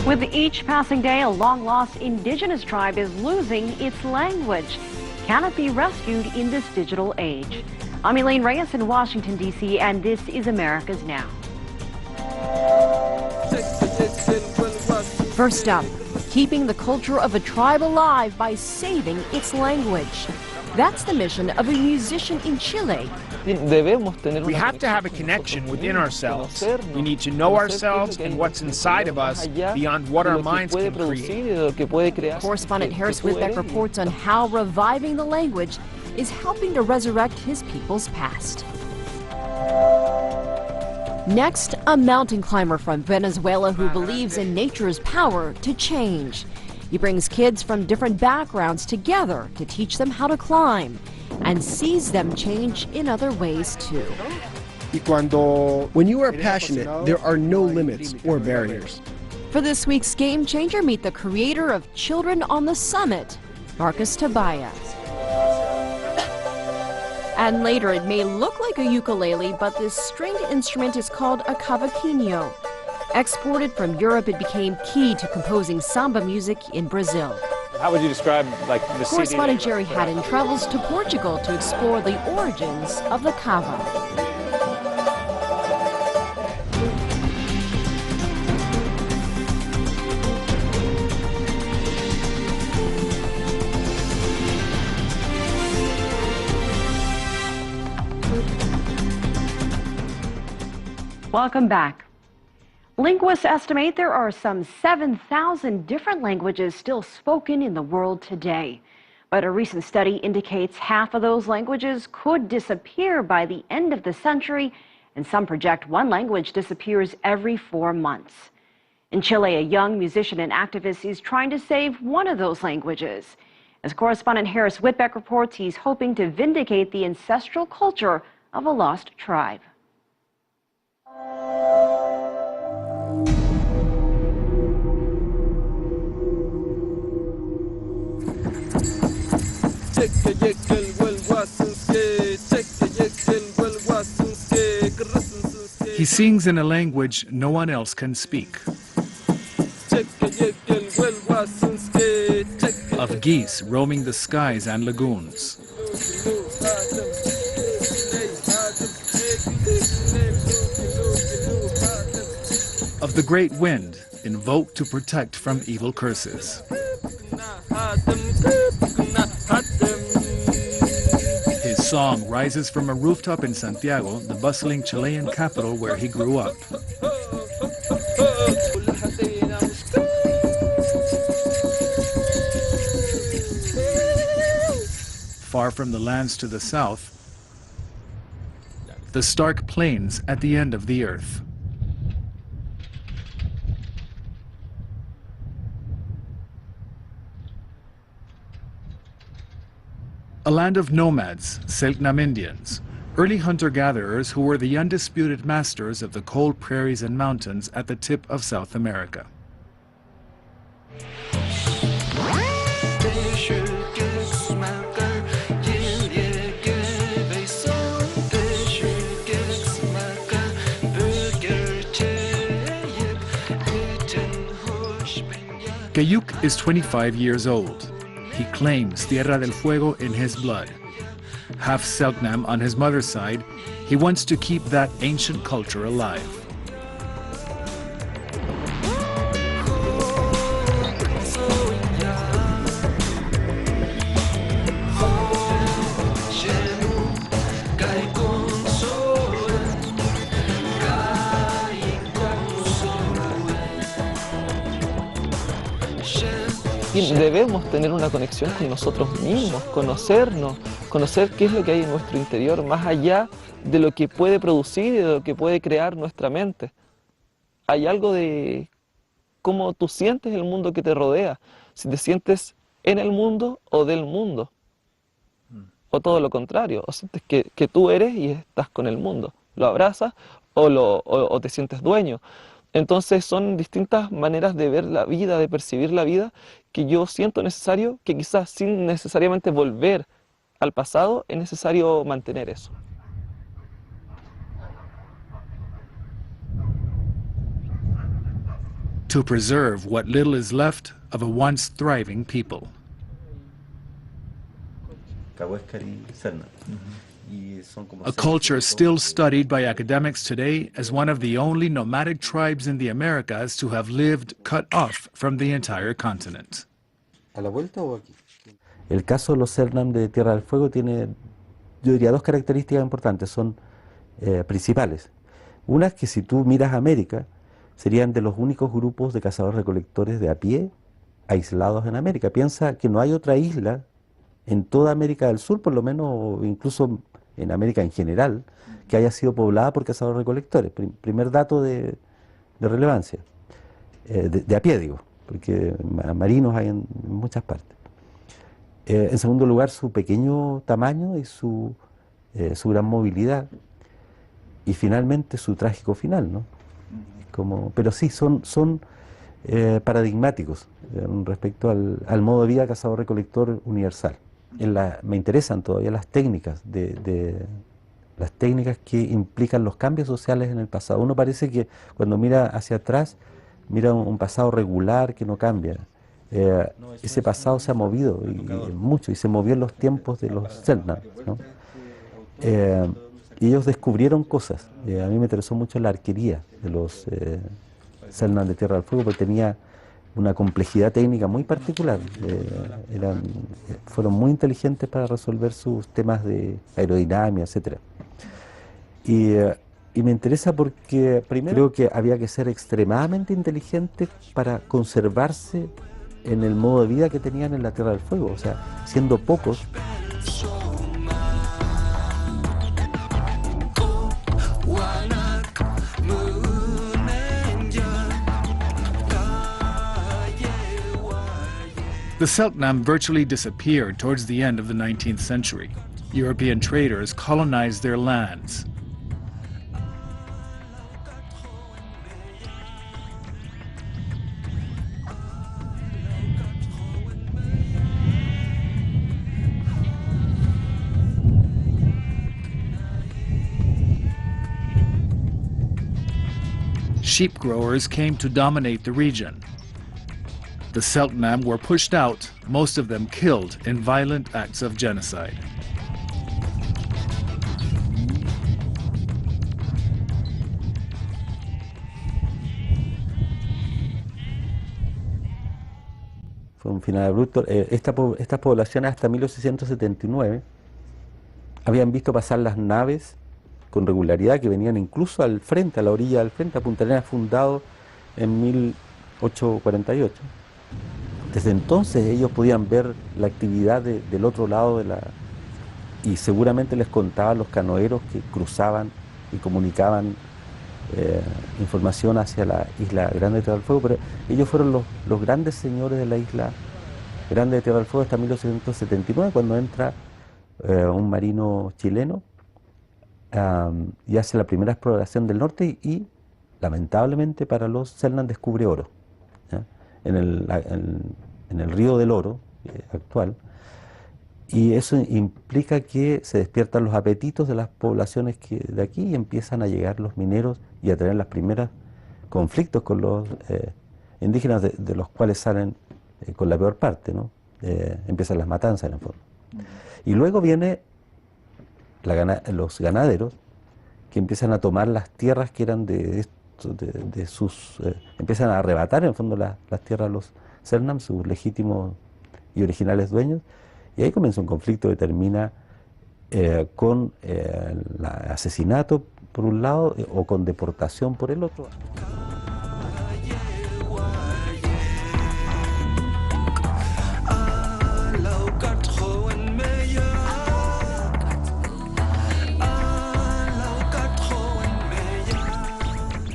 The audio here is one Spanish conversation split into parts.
With each passing day, a long-lost indigenous tribe is losing its language. Can it be rescued in this digital age? I'm Elaine Reyes in Washington, D.C., and this is America's Now. First up, keeping the culture of a tribe alive by saving its language. That's the mission of a musician in Chile. We have to have a connection within ourselves. We need to know ourselves and what's inside of us beyond what our minds can create. Correspondent Harris Whitbeck reports on how reviving the language is helping to resurrect his people's past. Next, a mountain climber from Venezuela who believes in nature's power to change. He brings kids from different backgrounds together to teach them how to climb and sees them change in other ways too. When you are passionate, there are no limits or barriers. For this week's Game Changer, meet the creator of Children on the Summit, Marcus Tobias. And later, it may look like a ukulele, but this stringed instrument is called a cavaquinho. Exported from Europe, it became key to composing samba music in Brazil. How would you describe the CD? Correspondent Jerry Haddon travels to Portugal to explore the origins of the cava. Welcome back. Linguists estimate there are some 7,000 different languages still spoken in the world today. But a recent study indicates half of those languages could disappear by the end of the century, and some project one language disappears every 4 months. In Chile, a young musician and activist is trying to save one of those languages. As correspondent Harris Whitbeck reports, he's hoping to vindicate the ancestral culture of a lost tribe. He sings in a language no one else can speak. Of geese roaming the skies and lagoons. Of the great wind invoked to protect from evil curses. His song rises from a rooftop in Santiago, the bustling Chilean capital where he grew up. Far from the lands to the south, the stark plains at the end of the earth. A land of nomads, Selk'nam Indians, early hunter-gatherers who were the undisputed masters of the cold prairies and mountains at the tip of South America. Kayuk is 25 years old. He claims Tierra del Fuego in his blood. Half Selk'nam on his mother's side, he wants to keep that ancient culture alive. Y debemos tener una conexión con nosotros mismos, conocernos, conocer qué es lo que hay en nuestro interior, más allá de lo que puede producir y de lo que puede crear nuestra mente. Hay algo de cómo tú sientes el mundo que te rodea, si te sientes en el mundo o del mundo, o todo lo contrario, o sientes que tú eres y estás con el mundo, lo abrazas o te sientes dueño. Entonces son distintas maneras de ver la vida, de percibir la vida, que yo siento necesario, que quizás sin necesariamente volver al pasado, es necesario mantener eso. to preserve what little is left of a once thriving people. A culture still studied by academics today as one of the only nomadic tribes in the Americas to have lived cut off from the entire continent. El caso de los Selk'nam de Tierra del Fuego tiene, yo diría, dos características importantes, son principales. Una es que si tú miras América, serían de los únicos grupos de cazadores-recolectores de a pie aislados en América. Piensa que no hay otra isla en toda América del Sur, por lo menos, o incluso en América en general, que haya sido poblada por cazadores-recolectores. Primer dato de relevancia, de a pie digo, porque marinos hay en muchas partes. En segundo lugar, su pequeño tamaño y su gran movilidad. Y finalmente su trágico final, ¿no? Pero sí, son paradigmáticos respecto al modo de vida cazador-recolector universal. Me interesan todavía las técnicas las técnicas que implican los cambios sociales en el pasado. Uno parece que cuando mira hacia atrás, mira un pasado regular que no cambia. Ese pasado se ha movido mucho y se movió en los tiempos de los Selk'nam, ¿no? Y ellos descubrieron cosas. A mí me interesó mucho la arquería de los Selk'nam de Tierra del Fuego, porque tenía una complejidad técnica muy particular. Fueron muy inteligentes para resolver sus temas de aerodinámica, etc. Y me interesa porque primero creo que había que ser extremadamente inteligente para conservarse en el modo de vida que tenían en la Tierra del Fuego, o sea, siendo pocos. The Selk'nam virtually disappeared towards the end of the 19th century. European traders colonized their lands. Sheep growers came to dominate the region. The Selk'nam were pushed out, most of them killed in violent acts of genocide. Fue un final abrupto. Estas poblaciones hasta 1879 habían visto pasar las naves con regularidad, que venían incluso al frente, a la orilla del frente. Punta Arenas fundado en 1848. Desde entonces ellos podían ver la actividad del otro lado y seguramente les contaban los canoeros que cruzaban y comunicaban información hacia la isla Grande de Tierra del Fuego, pero ellos fueron los grandes señores de la isla Grande de Tierra del Fuego hasta 1879, cuando entra un marino chileno y hace la primera exploración del norte y lamentablemente para los Selk'nam descubre oro, ¿ya? En el río del oro actual, y eso implica que se despiertan los apetitos de las poblaciones de aquí y empiezan a llegar los mineros y a tener los primeros conflictos con los indígenas, de los cuales salen con la peor parte, ¿no? Empiezan las matanzas en el fondo. Y luego viene los ganaderos, que empiezan a tomar las tierras que eran empiezan a arrebatar en el fondo las tierras a los Selk'nam, sus legítimos y originales dueños, y ahí comienza un conflicto que termina con el asesinato por un lado o con deportación por el otro.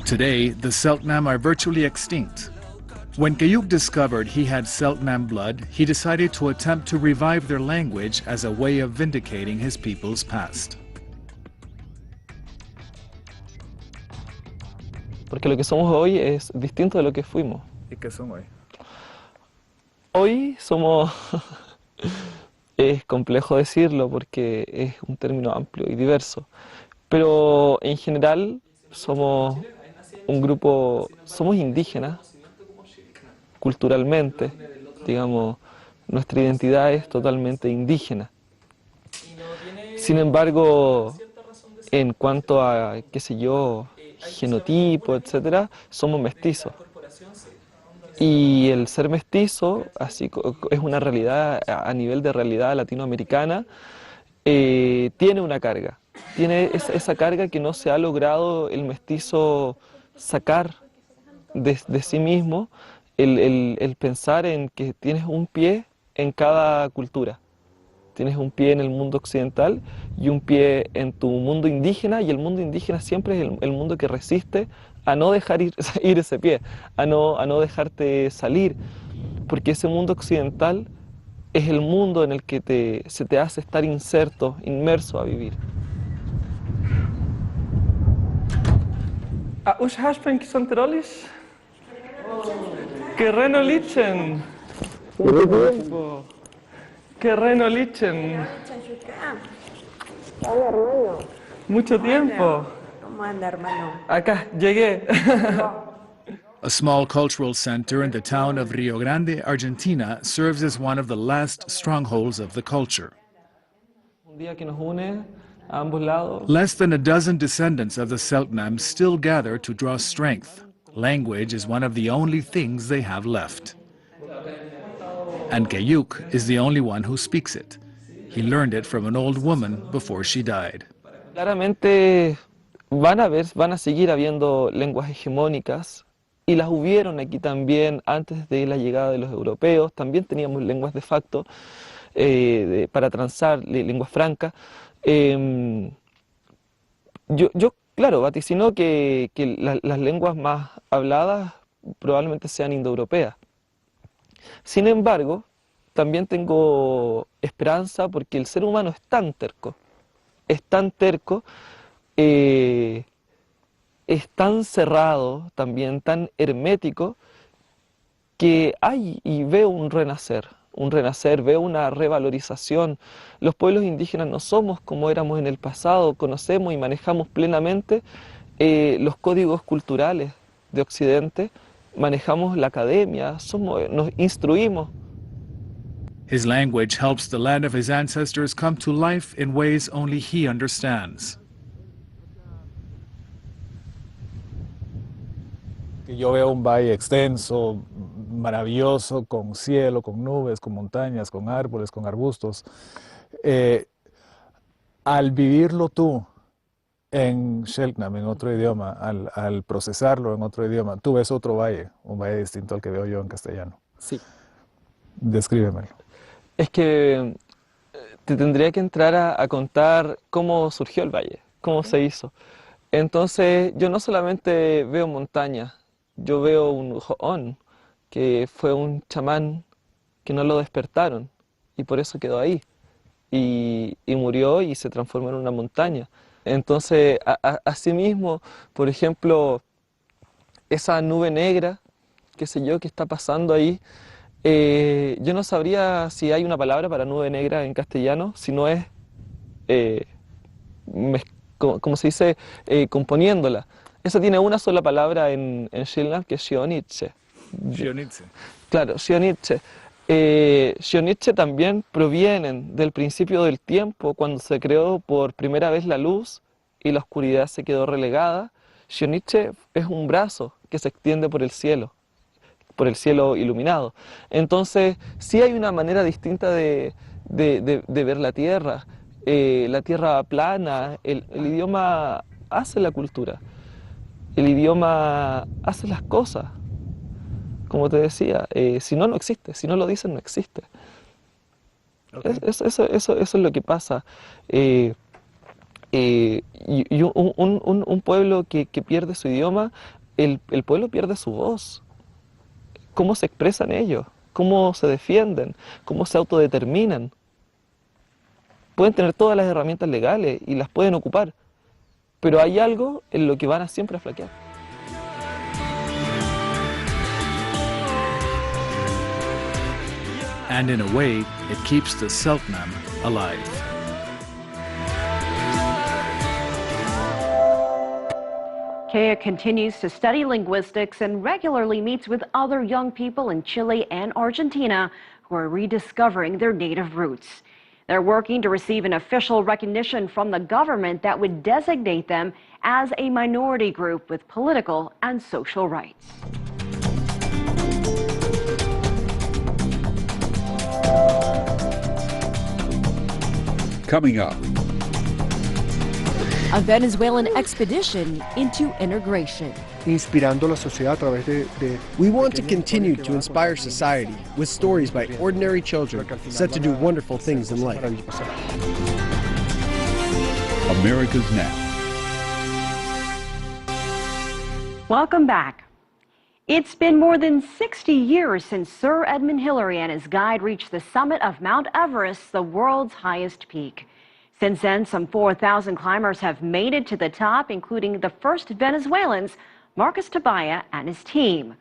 Today, the Selk'nam are virtually extinct. When Kayuk discovered he had Selk'nam blood, he decided to attempt to revive their language as a way of vindicating his people's past. Porque lo que somos hoy es distinto de lo que fuimos. ¿Y qué son hoy? Hoy somos... Es complejo decirlo porque es un término amplio y diverso, pero en general somos un grupo, somos indígenas, culturalmente, digamos, nuestra identidad es totalmente indígena. Sin embargo, en cuanto a, qué sé yo, genotipo, etcétera, somos mestizos. Y el ser mestizo, así es una realidad a nivel de realidad latinoamericana, tiene una carga. Tiene esa carga que no se ha logrado el mestizo sacar de sí mismo, el pensar en que tienes un pie en cada cultura. Tienes un pie en el mundo occidental y un pie en tu mundo indígena, y el mundo indígena siempre es el mundo que resiste a no dejar ir ese pie, a no dejarte salir, porque ese mundo occidental es el mundo en el que se te hace estar inmerso a vivir. Ich haspen Xanterolis. Que reno lichen. Mucho tiempo. Que reno lichen. Hola, hermano. Mucho tiempo. ¿Cómo anda, hermano? Acá, llegué. A small cultural center in the town of Rio Grande, Argentina, serves as one of the last strongholds of the culture. Un día que nos une a ambos lados. Less than a dozen descendants of the Selk'nam still gather to draw strength. Language is one of the only things they have left. And Kayuk is the only one who speaks it. He learned it from an old woman before she died. Claramente van a seguir habiendo lenguas hegemónicas, y las hubieron aquí también antes de la llegada de los europeos. También teníamos lenguas de facto para transar, lenguas francas. Claro, vaticino que las lenguas más habladas probablemente sean indoeuropeas. Sin embargo, también tengo esperanza, porque el ser humano es tan terco, es tan cerrado, también tan hermético, que hay y veo un renacer, veo una revalorización. Los pueblos indígenas no somos como éramos en el pasado, conocemos y manejamos plenamente los códigos culturales de Occidente, manejamos la academia, nos instruimos. His language helps the land of his ancestors come to life in ways only he understands. Yo veo un valle extenso, maravilloso, con cielo, con nubes, con montañas, con árboles, con arbustos. Al vivirlo tú en Selk'nam, en otro idioma, al procesarlo en otro idioma, tú ves otro valle, un valle distinto al que veo yo en castellano. Sí. Descríbemelo. Es que te tendría que entrar a contar cómo surgió el valle, cómo se hizo. Entonces, yo no solamente veo montañas, yo veo un ho'on, que fue un chamán que no lo despertaron, y por eso quedó ahí. Y murió y se transformó en una montaña. Entonces, asimismo, por ejemplo, esa nube negra, qué sé yo, que está pasando ahí, yo no sabría si hay una palabra para nube negra en castellano, si no es, como se dice, componiéndola. Esa tiene una sola palabra en Selk'nam, que es Xionitze. Xionitze. Claro, Xionitze. Xionitze también provienen del principio del tiempo, cuando se creó por primera vez la luz y la oscuridad se quedó relegada. Xionitze es un brazo que se extiende por el cielo iluminado. Entonces, sí hay una manera distinta de ver la tierra plana. El idioma hace la cultura, el idioma hace las cosas. Como te decía, si no, no existe, si no lo dicen, no existe. Okay. Eso es lo que pasa. Y un pueblo que pierde su idioma, el pueblo pierde su voz. ¿Cómo se expresan ellos? ¿Cómo se defienden? ¿Cómo se autodeterminan? Pueden tener todas las herramientas legales y las pueden ocupar, pero hay algo en lo que van a siempre a flaquear. And in a way, it keeps the Selk'nam alive. Kea continues to study linguistics and regularly meets with other young people in Chile and Argentina who are rediscovering their native roots. They're working to receive an official recognition from the government that would designate them as a minority group with political and social rights. Coming up, a Venezuelan expedition into integration. Inspirando la sociedad a través de We want to continue to inspire society with stories by ordinary children set to do wonderful things in life. America's Now. Welcome back. It's been more than 60 years since Sir Edmund Hillary and his guide reached the summit of Mount Everest, the world's highest peak. Since then, some 4,000 climbers have made it to the top, including the first Venezuelans, Marcus Tabaya and his team.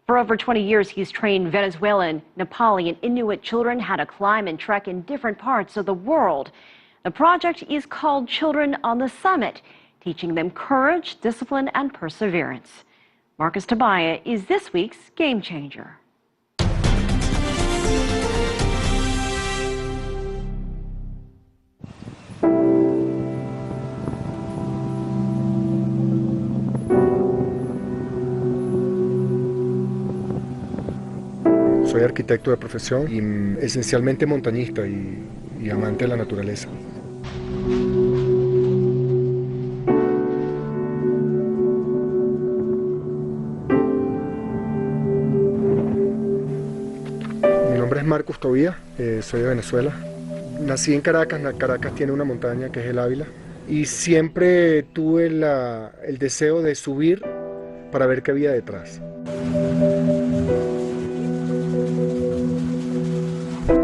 For over 20 years, he's trained Venezuelan, Nepali, and Inuit children how to climb and trek in different parts of the world. The project is called Children on the Summit, teaching them courage, discipline, and perseverance. Marcus Tabaya is this week's game changer. Soy arquitecto de profesión y esencialmente montañista y amante de la naturaleza. Mi nombre es Marcus Tobías, soy de Venezuela. Nací en Caracas. Caracas tiene una montaña que es el Ávila y siempre tuve el deseo de subir para ver qué había detrás.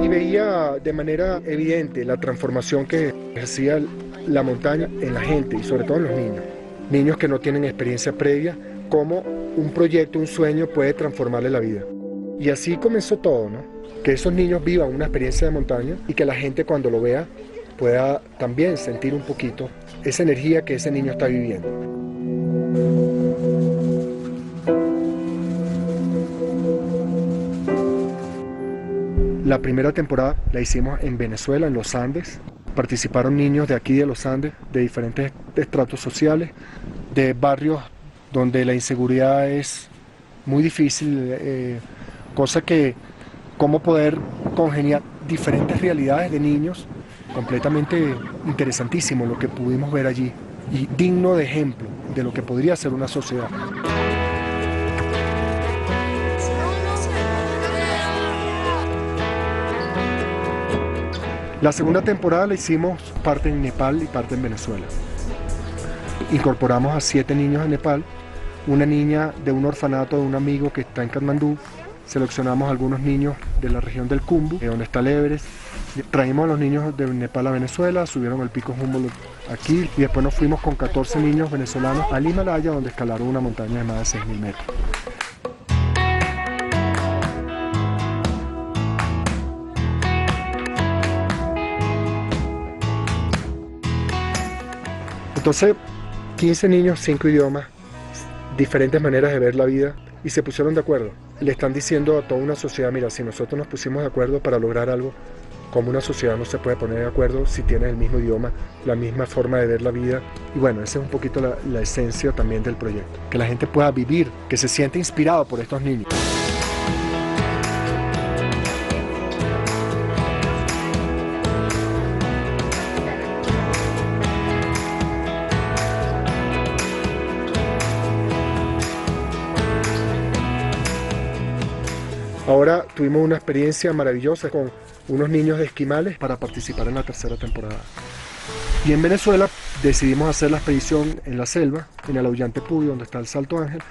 Y veía de manera evidente la transformación que ejercía la montaña en la gente y sobre todo en los niños. Niños que no tienen experiencia previa, cómo un proyecto, un sueño puede transformarle la vida. Y así comenzó todo, ¿no? Que esos niños vivan una experiencia de montaña y que la gente cuando lo vea pueda también sentir un poquito esa energía que ese niño está viviendo. La primera temporada la hicimos en Venezuela, en los Andes. Participaron niños de aquí de los Andes, de diferentes estratos sociales, de barrios donde la inseguridad es muy difícil, cosa que cómo poder congeniar diferentes realidades de niños, completamente interesantísimo lo que pudimos ver allí y digno de ejemplo de lo que podría ser una sociedad. La segunda temporada la hicimos parte en Nepal y parte en Venezuela. Incorporamos a 7 niños de Nepal, una niña de un orfanato de un amigo que está en Katmandú, seleccionamos algunos niños de la región del Khumbu, donde está el Everest, traímos a los niños de Nepal a Venezuela, subieron el pico Humboldt aquí y después nos fuimos con 14 niños venezolanos al Himalaya, donde escalaron una montaña de más de 6.000 metros. Entonces, 15 niños, 5 idiomas, diferentes maneras de ver la vida y se pusieron de acuerdo. Le están diciendo a toda una sociedad, mira, si nosotros nos pusimos de acuerdo para lograr algo, como una sociedad no se puede poner de acuerdo si tiene el mismo idioma, la misma forma de ver la vida. Y bueno, esa es un poquito la esencia también del proyecto, que la gente pueda vivir, que se siente inspirado por estos niños. Ahora tuvimos una experiencia maravillosa con unos niños de esquimales para participar en la tercera temporada. Y en Venezuela decidimos hacer la expedición en la selva, en el Ollantaytambo, donde está el Salto Ángel,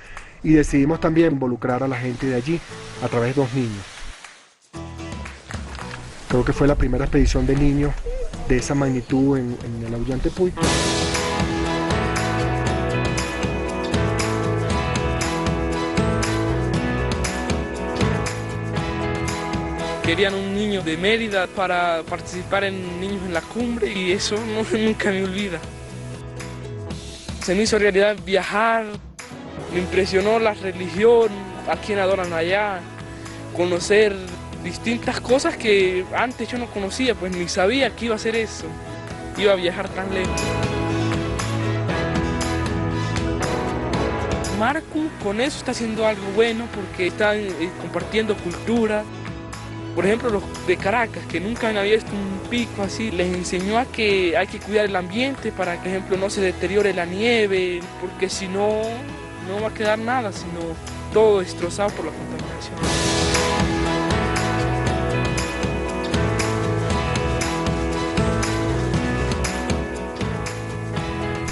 y decidimos también involucrar a la gente de allí a través de 2 niños. Creo que fue la primera expedición de niños de esa magnitud en el Ollantaytambo. Querían un niño de Mérida para participar en Niños en la Cumbre y eso nunca me olvida. Se me hizo realidad viajar, me impresionó la religión, a quien adoran allá, conocer distintas cosas que antes yo no conocía, pues ni sabía que iba a ser eso, iba a viajar tan lejos. Marco con eso está haciendo algo bueno porque están compartiendo cultura. Por ejemplo, los de Caracas, que nunca habían visto un pico así, les enseñó a que hay que cuidar el ambiente para que, por ejemplo, no se deteriore la nieve, porque si no, no va a quedar nada, sino todo destrozado por la contaminación.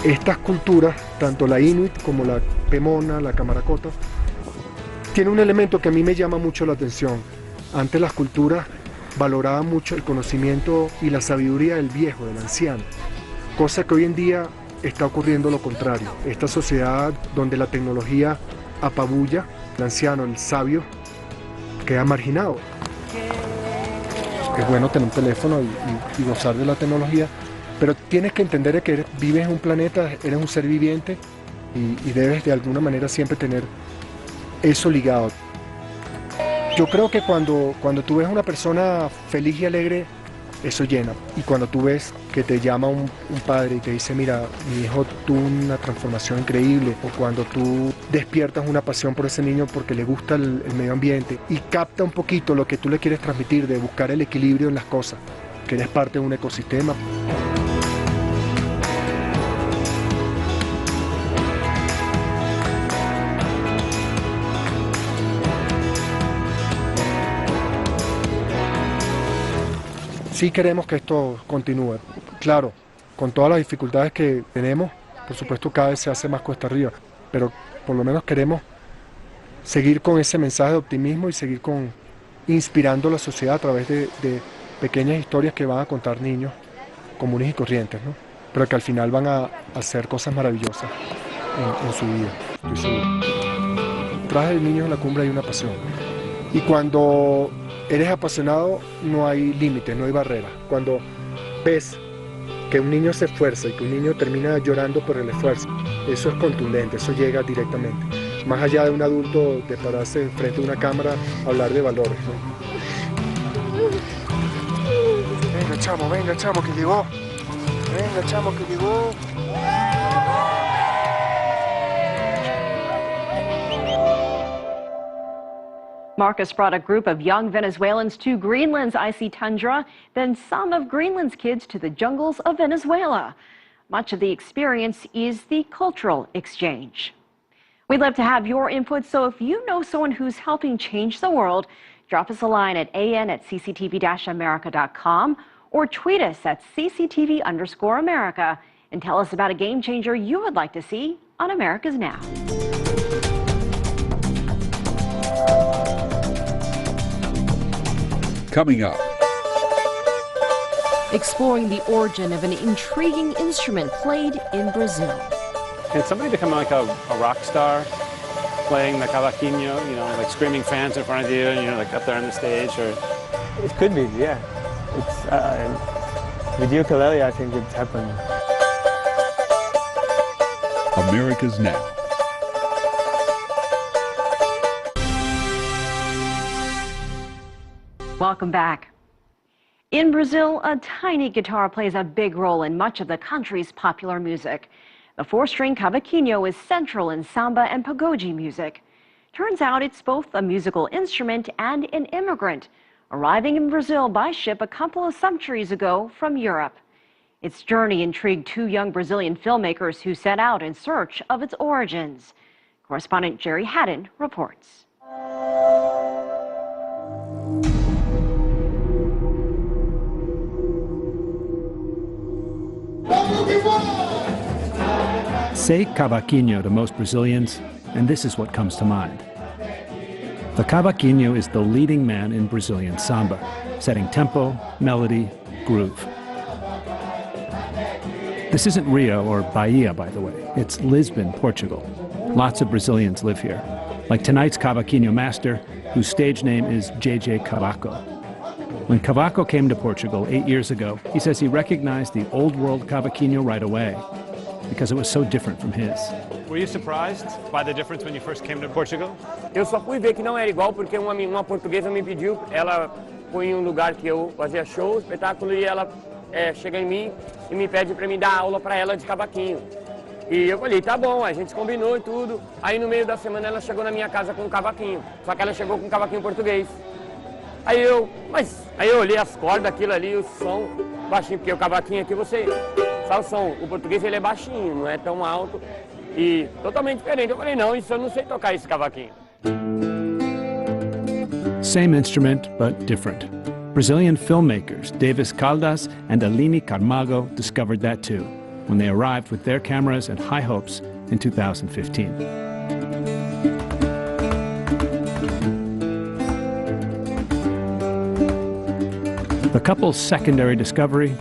Estas culturas, tanto la inuit como la pemona, la camaracota, tienen un elemento que a mí me llama mucho la atención. Antes las culturas valoraban mucho el conocimiento y la sabiduría del viejo, del anciano, cosa que hoy en día está ocurriendo lo contrario. Esta sociedad donde la tecnología apabulla, el anciano, el sabio, queda marginado. Es bueno tener un teléfono y gozar de la tecnología, pero tienes que entender que vives en un planeta, eres un ser viviente y debes de alguna manera siempre tener eso ligado. Yo creo que cuando tú ves a una persona feliz y alegre, eso llena. Y cuando tú ves que te llama un padre y te dice, mira, mi hijo tuvo una transformación increíble, o cuando tú despiertas una pasión por ese niño porque le gusta el medio ambiente y capta un poquito lo que tú le quieres transmitir, de buscar el equilibrio en las cosas, que eres parte de un ecosistema. Sí queremos que esto continúe, claro, con todas las dificultades que tenemos, por supuesto cada vez se hace más cuesta arriba, pero por lo menos queremos seguir con ese mensaje de optimismo y seguir inspirando a la sociedad a través de pequeñas historias que van a contar niños comunes y corrientes, ¿no? Pero que al final van a hacer cosas maravillosas en su vida, estoy seguro. Detrás del niño en la cumbre hay una pasión, y cuando eres apasionado, no hay límites, no hay barreras. Cuando ves que un niño se esfuerza y que un niño termina llorando por el esfuerzo, eso es contundente, eso llega directamente. Más allá de un adulto de pararse frente a una cámara a hablar de valores, ¿no? Venga chamo, que llegó. Venga chamo, que llegó. Marcus brought a group of young Venezuelans to Greenland's icy tundra, then some of Greenland's kids to the jungles of Venezuela. Much of the experience is the cultural exchange. We'd love to have your input, so if you know someone who's helping change the world, drop us a line at an@cctv-america.com or tweet us at cctv_America and tell us about a game changer you would like to see on America's Now. Coming up. Exploring the origin of an intriguing instrument played in Brazil. Can somebody become like a rock star playing the cavaquinho, like screaming fans in front of you, and like up there on the stage? Or it could be, yeah. It's with ukulele, I think it's happening. America's Now. Welcome back. In Brazil, a tiny guitar plays a big role in much of the country's popular music. The 4-string cavaquinho is central in samba and pagode music. Turns out it's both a musical instrument and an immigrant, arriving in Brazil by ship a couple of centuries ago from Europe. Its journey intrigued 2 young Brazilian filmmakers who set out in search of its origins. Correspondent Jerry Haddon reports. Say cavaquinho to most Brazilians, and this is what comes to mind. The cavaquinho is the leading man in Brazilian samba, setting tempo, melody, groove. This isn't Rio or Bahia, by the way. It's Lisbon, Portugal. Lots of Brazilians live here, like tonight's cavaquinho master, whose stage name is JJ Cavaco. When Cavaco came to Portugal 8 years ago, he says he recognized the old world cavaquinho right away. because it was so different from his. Were you surprised by the difference when you first came to Portugal? Eu só fui ver que não era igual porque uma portuguesa me pediu, ela foi em um lugar que eu fazia show, espetáculo, e ela chega em mim e me pede para me dar aula para ela de cavaquinho. E eu falei, tá bom, a gente combinou e tudo. Aí no meio da semana ela chegou na minha casa com um cavaquinho, só que ela chegou com um cavaquinho português. Aí eu olhei as cordas, aquilo ali, o som baixinho, porque o cavaquinho aqui você sabe o som, o português ele é baixinho, não é tão alto e totalmente diferente. Eu falei, não, isso eu não sei tocar esse cavaquinho. Same instrument, but different. Brazilian filmmakers Davis Caldas and Aline Camargo discovered that too, when they arrived with their cameras and high hopes in 2015. The couple's secondary discovery: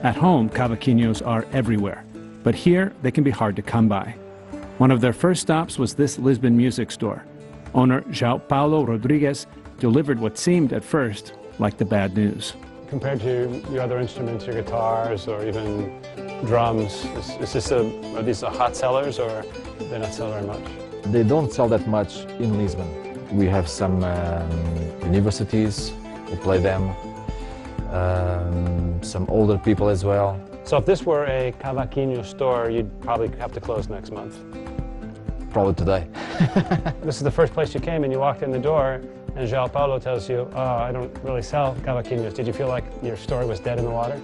at home, cavaquinhos are everywhere, but here they can be hard to come by. One of their first stops was this Lisbon music store. Owner João Paulo Rodrigues delivered what seemed at first like the bad news. Compared to your other instruments, your guitars or even drums, are these hot sellers or they not sell very much? They don't sell that much in Lisbon. We have some universities who play them, some older people as well. So if this were a cavaquinho store, you'd probably have to close next month. Probably today. This is the first place you came and you walked in the door and João Paulo tells you, oh, I don't really sell cavaquinhos. Did you feel like your story was dead in the water?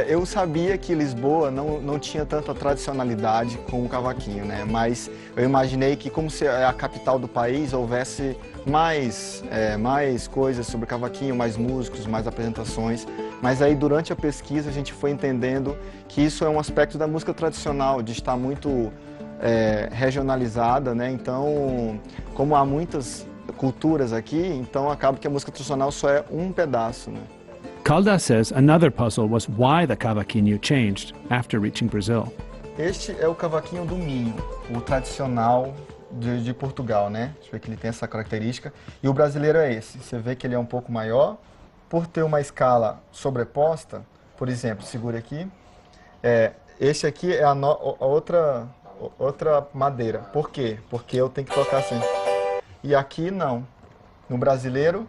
Eu sabia que Lisboa não tinha tanta tradicionalidade com o cavaquinho, né? Mas eu imaginei que, como é a capital do país, houvesse mais coisas sobre o cavaquinho, mais músicos, mais apresentações. Mas aí, durante a pesquisa, a gente foi entendendo que isso é um aspecto da música tradicional, de estar muito regionalizada, né? Então, como há muitas culturas aqui, então acaba que a música tradicional só é um pedaço, né? Caldas says another puzzle was why the cavaquinho changed after reaching Brazil. Este é o cavaquinho do Minho, o tradicional de Portugal, né? Deixa eu ver que ele tem essa característica. E o brasileiro é esse. Você vê que ele é um pouco maior, por ter uma escala sobreposta. Por exemplo, segura aqui. Este aqui é a outra madeira. Por quê? Porque eu tenho que tocar assim. E aqui não. No brasileiro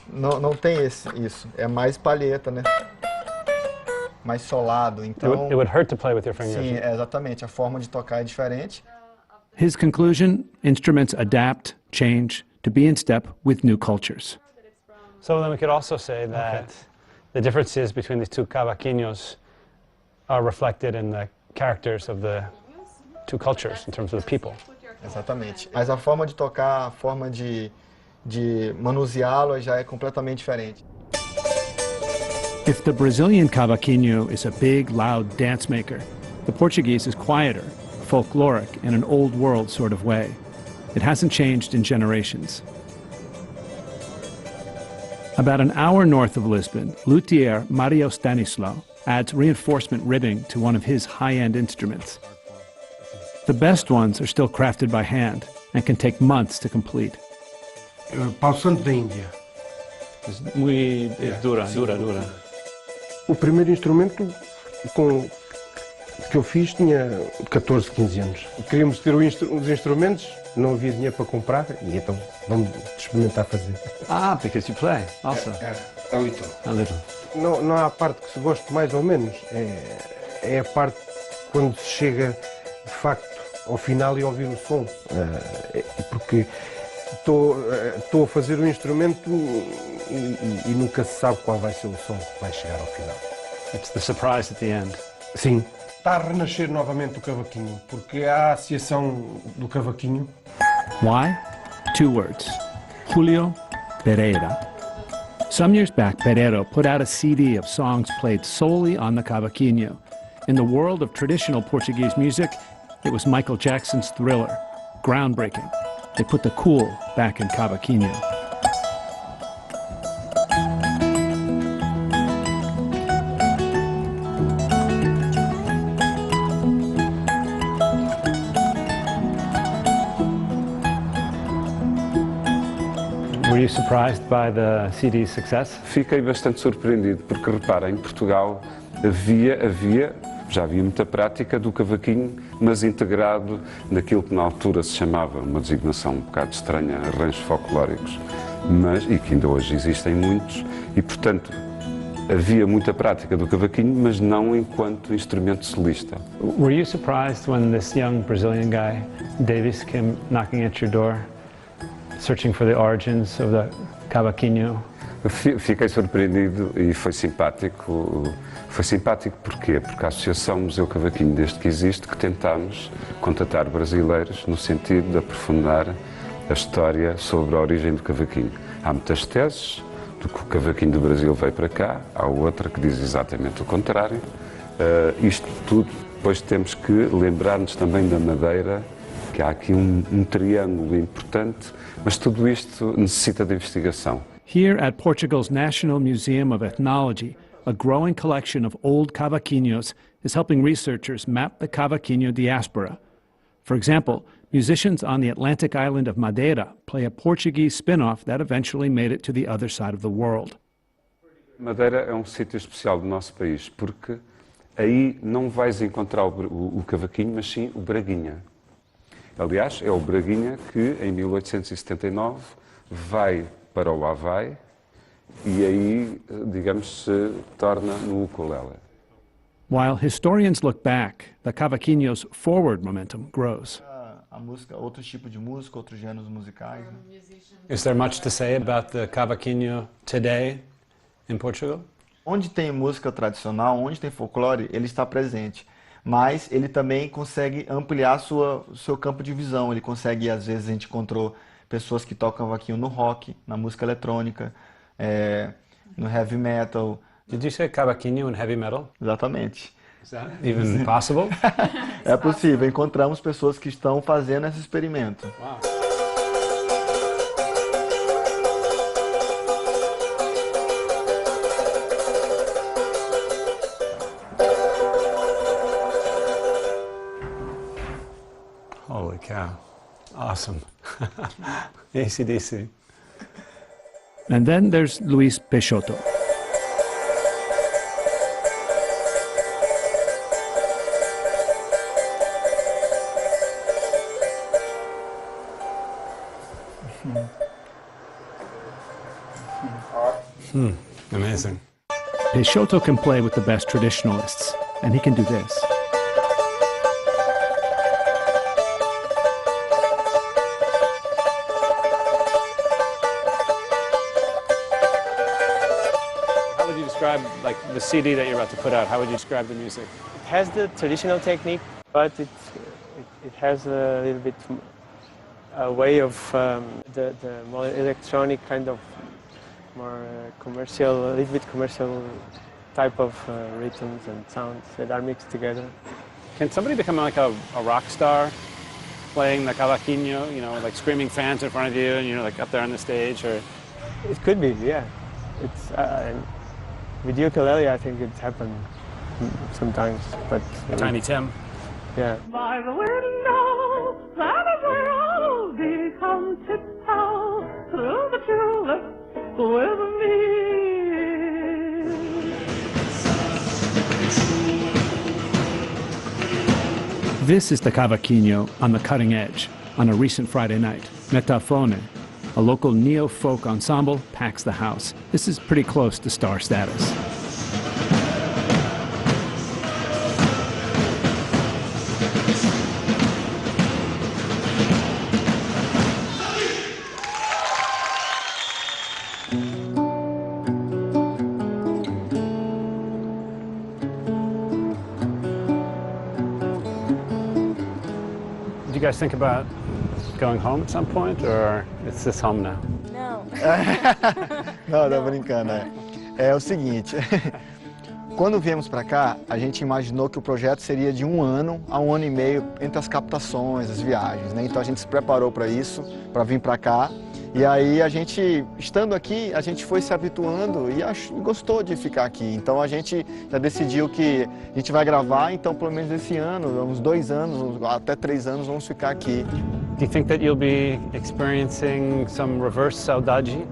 não tem isso. É mais palheta, né? Mais solado. Então, it would hurt to play with your fingers. Sim, exatamente. A forma de tocar é diferente. His conclusion: instruments adapt, change to be in step with new cultures. So then we could also say that the differences between these two cavaquinhos are reflected in the characters of the two cultures in terms of the people. Exatamente. Mas a forma de tocar, a forma de manuseá-lo já é completamente diferente. If the Brazilian cavaquinho is a big, loud dance maker, the Portuguese is quieter, folkloric, in an old world sort of way. It hasn't changed in generations. About an hour north of Lisbon, luthier Mario Stanislau adds reinforcement ribbing to one of his high-end instruments. The best ones are still crafted by hand and can take months to complete. Pau Santo da Índia. Muy dura. O primeiro instrumento que eu fiz tinha 14, 15 anos. Queríamos ter os instrumentos, não havia dinheiro para comprar, e então vamos experimentar fazer. Because you play also. A little. A little. Não há a parte que se goste mais ou menos, é a parte quando se chega de facto ao final e ouvir o som. Porque estou a fazer o instrumento e nunca se sabe qual vai ser o som que vai chegar ao final. It's the surprise at the end. Sim. Está a renascer novamente o cavaquinho, porque há a associação do cavaquinho. Why? 2 words. Julio Pereira. Some years back, Pereira put out a CD of songs played solely on the cavaquinho. In the world of traditional Portuguese music, it was Michael Jackson's Thriller. Groundbreaking. They put the cool back in cavaquinho. Were you surprised by the CD's success? Fiquei bastante surpreendido, porque repara, em Portugal havia Já havia muita prática do cavaquinho, mas integrado naquilo que na altura se chamava, uma designação um bocado estranha, arranjos folclóricos, e que ainda hoje existem muitos, e portanto havia muita prática do cavaquinho, mas não enquanto instrumento solista. Were you surprised when this young Brazilian guy, Davis, came knocking at your door, searching for the origins of the cavaquinho? Fiquei surpreendido e foi simpático. Foi simpático porquê? Porque a Associação Museu Cavaquinho, desde que existe, que tentámos contatar brasileiros no sentido de aprofundar a história sobre a origem do cavaquinho. Há muitas teses do que o cavaquinho do Brasil veio para cá, há outra que diz exatamente o contrário. Isto tudo, depois temos que lembrar-nos também da madeira, que há aqui um triângulo importante, mas tudo isto necessita de investigação. Here at Portugal's National Museum of Ethnology, a growing collection of old cavaquinhos is helping researchers map the cavaquinho diaspora. For example, musicians on the Atlantic island of Madeira play a Portuguese spin-off that eventually made it to the other side of the world. Madeira é um sítio especial do nosso país, porque aí não vais encontrar o cavaquinho, mas sim o braguinha. Aliás, é o braguinha que, em 1879, vai para o Havaí e aí, digamos, se torna no ukulele. While historians look back, the cavaquinho's forward momentum grows. A música, outros tipos de música, outros gêneros musicais. Is there much to say about the cavaquinho today in Portugal? Onde tem música tradicional, onde tem folclore, ele está presente. Mas ele também consegue ampliar seu campo de visão. Ele consegue, às vezes, a gente encontrou pessoas que tocam cavaquinho no rock, na música eletrônica, no heavy metal. Did you say cavaquinho and heavy metal? Exatamente. Is that even possible? É possível. Encontramos pessoas que estão fazendo esse experimento. Wow. Holy cow. Awesome. AC/DC. And then there's Luis Peixoto. Amazing. Peixoto can play with the best traditionalists, and he can do this. How would you describe, like, the CD that you're about to put out? How would you describe the music? It has the traditional technique, but it has a little bit a way of the more electronic kind of more commercial, a little bit commercial type of rhythms and sounds that are mixed together. Can somebody become like a rock star playing the cavaquinho, you know, like screaming fans in front of you and, you know, like up there on the stage? Or it could be, yeah. It's with ukulele, I think it's happened sometimes, but Tiny Tim. Yeah. By the window, that is where I'll be. Come tiptoe through the tulips with me. This is the cavaquinho on the cutting edge on a recent Friday night. Metafone, a local neo-folk ensemble, packs the house. This is pretty close to star status. Do you guys think about going home at some point, or is this home now? Não, tá brincando. É o seguinte, quando viemos para cá, a gente imaginou que o projeto seria de 1 ano a 1 ano e meio entre as captações, as viagens, né? Então a gente se preparou para isso, para vir para cá. E aí a gente, estando aqui, a gente foi se habituando e gostou de ficar aqui. Então a gente já decidiu que a gente vai gravar, então pelo menos esse ano, uns 2 anos, até 3 anos, vamos ficar aqui. Do you think that you'll be experiencing some reverse saudade?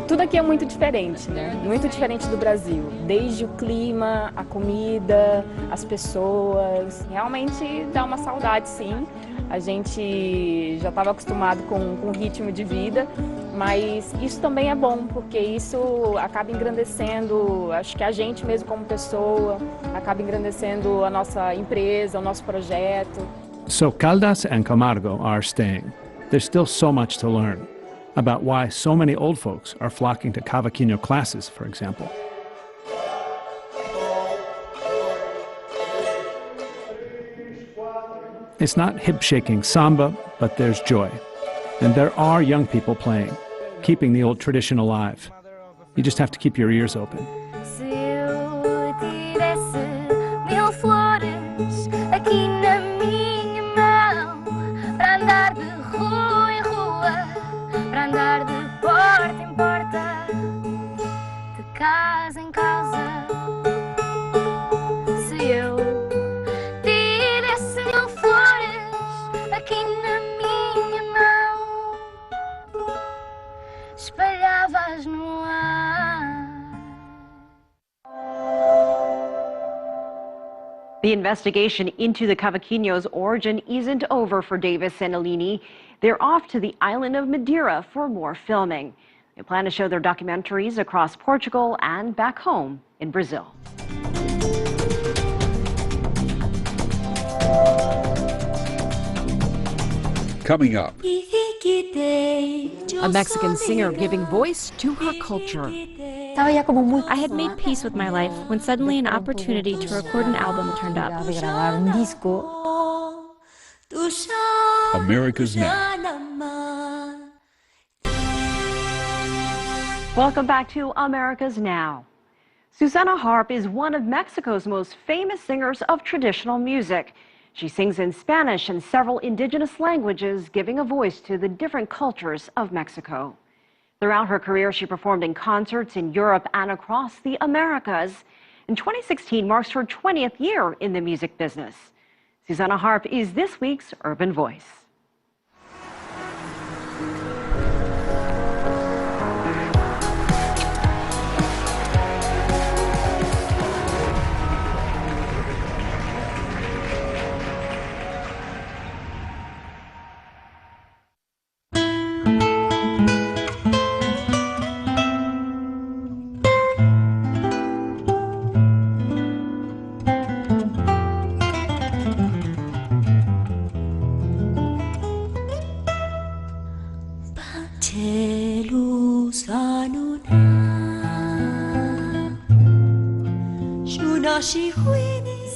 Tudo aqui é muito diferente, né? Muito diferente do Brasil. Desde o clima, a comida, as pessoas. Realmente dá uma saudade, sim. A gente já estava acostumado com o ritmo de vida, mas isso também é bom, porque isso acaba engrandecendo, acho que a gente mesmo como pessoa, acaba engrandecendo a nossa empresa, o nosso projeto. So Caldas and Camargo are staying. There's still so much to learn about why so many old folks are flocking to cavaquinho classes, for example. It's not hip-shaking samba, but there's joy. And there are young people playing, keeping the old tradition alive. You just have to keep your ears open. Se eu tivesse 1000 flores aqui na minha mão, para andar de rua em rua, para andar de porta em porta, de casa em casa. Se eu tivesse 1000 flores aqui na minha mão, espalhava-as no ar. The investigation into the cavaquinho's origin isn't over for Davis and Alini. They're off to the island of Madeira for more filming. They plan to show their documentaries across Portugal and back home in Brazil. Coming up. A Mexican singer giving voice to her culture. I had made peace with my life when suddenly an opportunity to record an album turned up. America's Now. Welcome back to America's Now. Susana Harp is one of Mexico's most famous singers of traditional music. She sings in Spanish and several indigenous languages, giving a voice to the different cultures of Mexico. Throughout her career, she performed in concerts in Europe and across the Americas. And 2016 marks her 20th year in the music business. Susana Harp is this week's Urban Voice.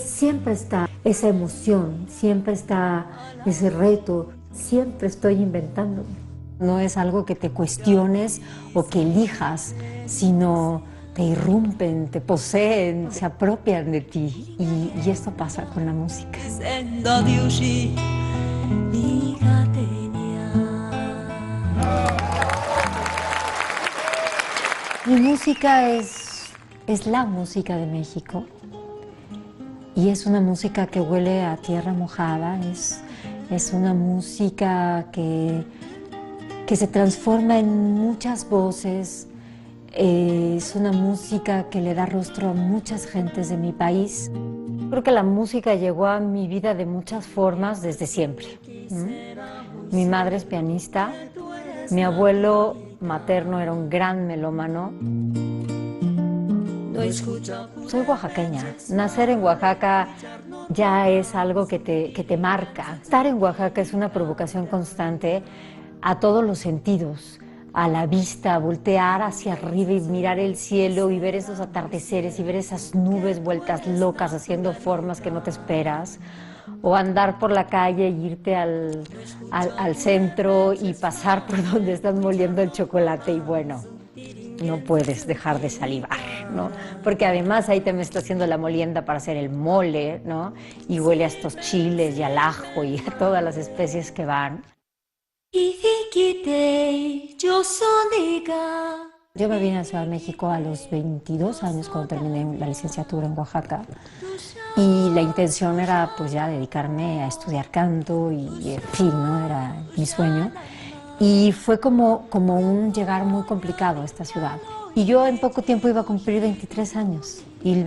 Siempre está esa emoción, siempre está ese reto, siempre estoy inventando. No es algo que te cuestiones o que elijas, sino te irrumpen, te poseen, se apropian de ti. Y esto pasa con la música. Mi música es la música de México. Y es una música que huele a tierra mojada, es una música que se transforma en muchas voces, es una música que le da rostro a muchas gentes de mi país. Creo que la música llegó a mi vida de muchas formas desde siempre. Mi madre es pianista, mi abuelo materno era un gran melómano. Soy oaxaqueña. Nacer en Oaxaca ya es algo que te marca. Estar en Oaxaca es una provocación constante a todos los sentidos, a la vista, voltear hacia arriba y mirar el cielo y ver esos atardeceres y ver esas nubes vueltas locas haciendo formas que no te esperas. O andar por la calle e irte al centro y pasar por donde están moliendo el chocolate y bueno, no puedes dejar de salivar, ¿no? Porque además ahí te me está haciendo la molienda para hacer el mole, ¿no? Y huele a estos chiles y al ajo y a todas las especies que van. Yo me vine a Ciudad de México a los 22 años cuando terminé la licenciatura en Oaxaca y la intención era pues ya dedicarme a estudiar canto y en fin, ¿no? Era mi sueño. Y fue como un llegar muy complicado a esta ciudad. Y yo en poco tiempo iba a cumplir 23 años. Y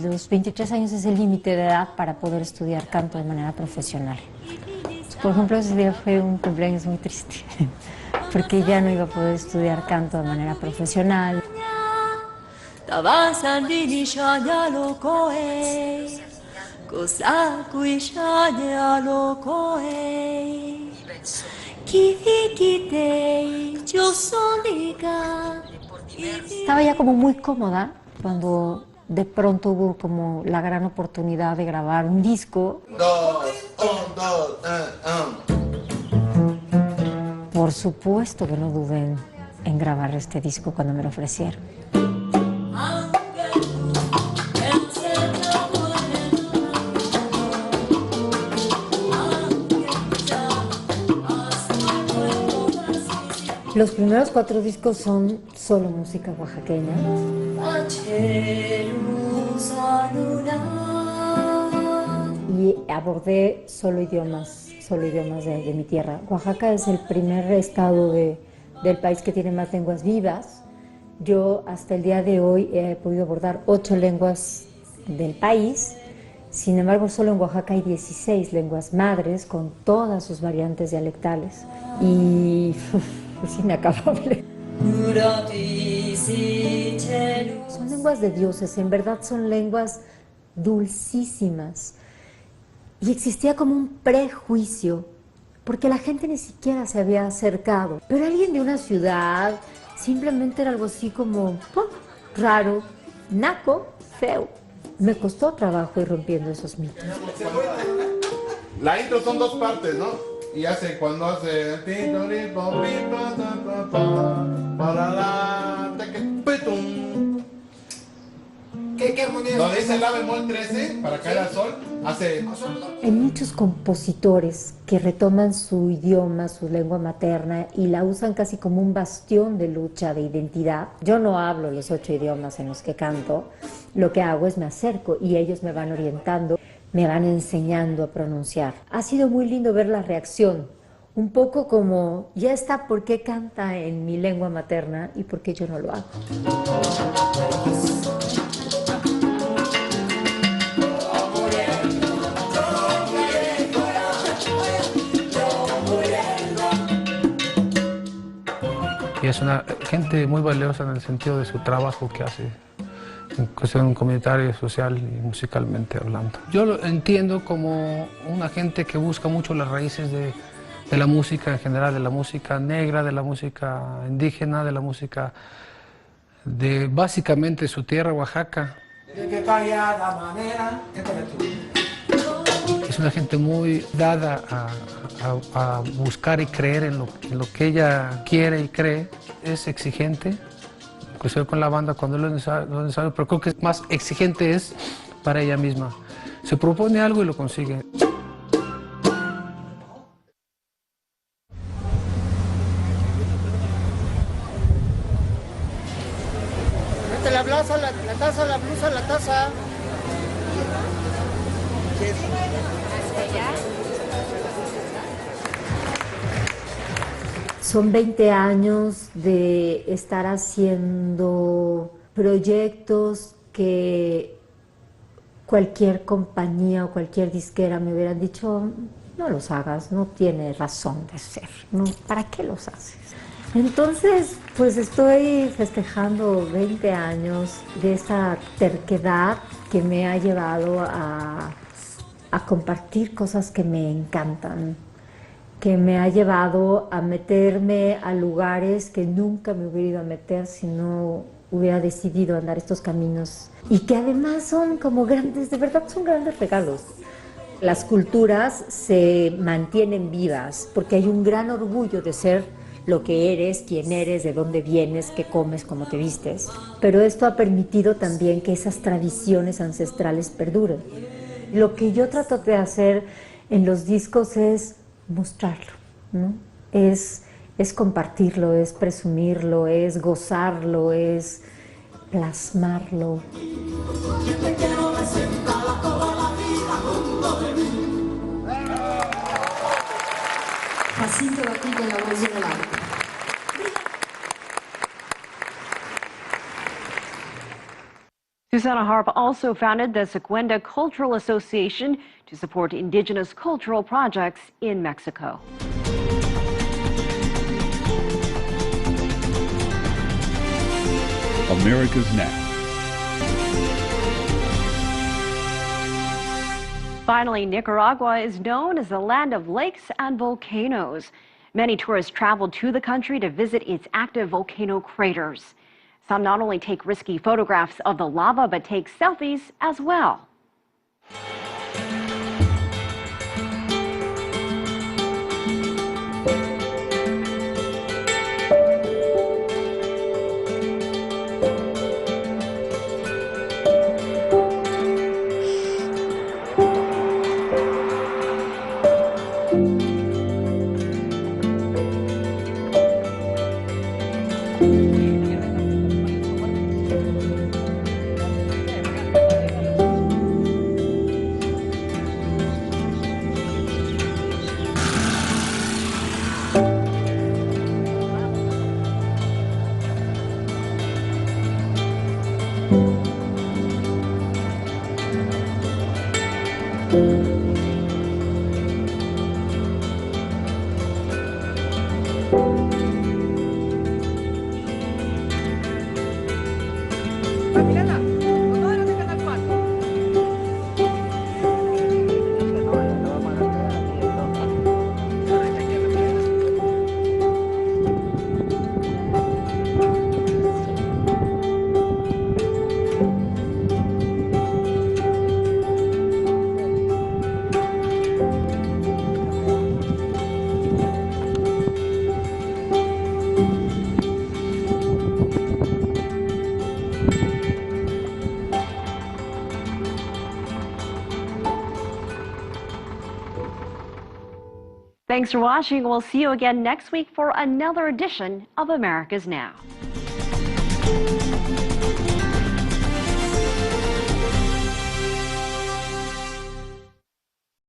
los 23 años es el límite de edad para poder estudiar canto de manera profesional. Entonces, por ejemplo, ese día fue un cumpleaños muy triste, porque ya no iba a poder estudiar canto de manera profesional. Estaba ya como muy cómoda cuando de pronto hubo como la gran oportunidad de grabar un disco. Por supuesto que no dudé en grabar este disco cuando me lo ofrecieron. Los primeros 4 discos son solo música oaxaqueña. Y abordé solo idiomas de mi tierra. Oaxaca es el primer estado del país que tiene más lenguas vivas. Yo hasta el día de hoy he podido abordar 8 lenguas del país. Sin embargo, solo en Oaxaca hay 16 lenguas madres con todas sus variantes dialectales. Y es inacabable. Son lenguas de dioses, en verdad son lenguas dulcísimas. Y existía como un prejuicio, porque la gente ni siquiera se había acercado. Pero alguien de una ciudad simplemente era algo así como raro, naco, feo. Me costó trabajo ir rompiendo esos mitos. La intro son 2 partes, ¿no? Y hace cuando hace ¿Qué armonía? Donde dice la bemol 13 para caer al sol, hace. Hay muchos compositores que retoman su idioma, su lengua materna y la usan casi como un bastión de lucha, de identidad. Yo no hablo los 8 idiomas en los que canto. Lo que hago es me acerco y ellos me van orientando, me van enseñando a pronunciar. Ha sido muy lindo ver la reacción, un poco como, ya está, ¿por qué canta en mi lengua materna y por qué yo no lo hago? Y es una gente muy valiosa en el sentido de su trabajo que hace, en cuestión comunitaria, social y musicalmente hablando. Yo lo entiendo como una gente que busca mucho las raíces de la música en general, de la música negra, de la música indígena, de la música de básicamente su tierra, Oaxaca. Es una gente muy dada a buscar y creer en lo que ella quiere y cree. Es exigente, inclusive con la banda cuando lo es necesario, pero creo que más exigente es para ella misma. Se propone algo y lo consigue. La blusa, la taza, la blusa, la taza. Son 20 años de estar haciendo proyectos que cualquier compañía o cualquier disquera me hubieran dicho, no los hagas, no tiene razón de ser, ¿no? ¿Para qué los haces? Entonces, pues estoy festejando 20 años de esa terquedad que me ha llevado a compartir cosas que me encantan, que me ha llevado a meterme a lugares que nunca me hubiera ido a meter si no hubiera decidido andar estos caminos y que además son como grandes, de verdad son grandes regalos. Las culturas se mantienen vivas porque hay un gran orgullo de ser lo que eres, quién eres, de dónde vienes, qué comes, cómo te vistes. Pero esto ha permitido también que esas tradiciones ancestrales perduren. Lo que yo trato de hacer en los discos es mostrarlo, ¿no? Es compartirlo, es presumirlo, es gozarlo, es plasmarlo. Jacinto Batista en la voz del arte. Susana Harp also founded the Sequenda Cultural Association to support indigenous cultural projects in Mexico. America's Now. Finally, Nicaragua is known as the land of lakes and volcanoes. Many tourists travel to the country to visit its active volcano craters. Some not only take risky photographs of the lava, but take selfies as well. Thanks for watching. We'll see you again next week for another edition of America's Now.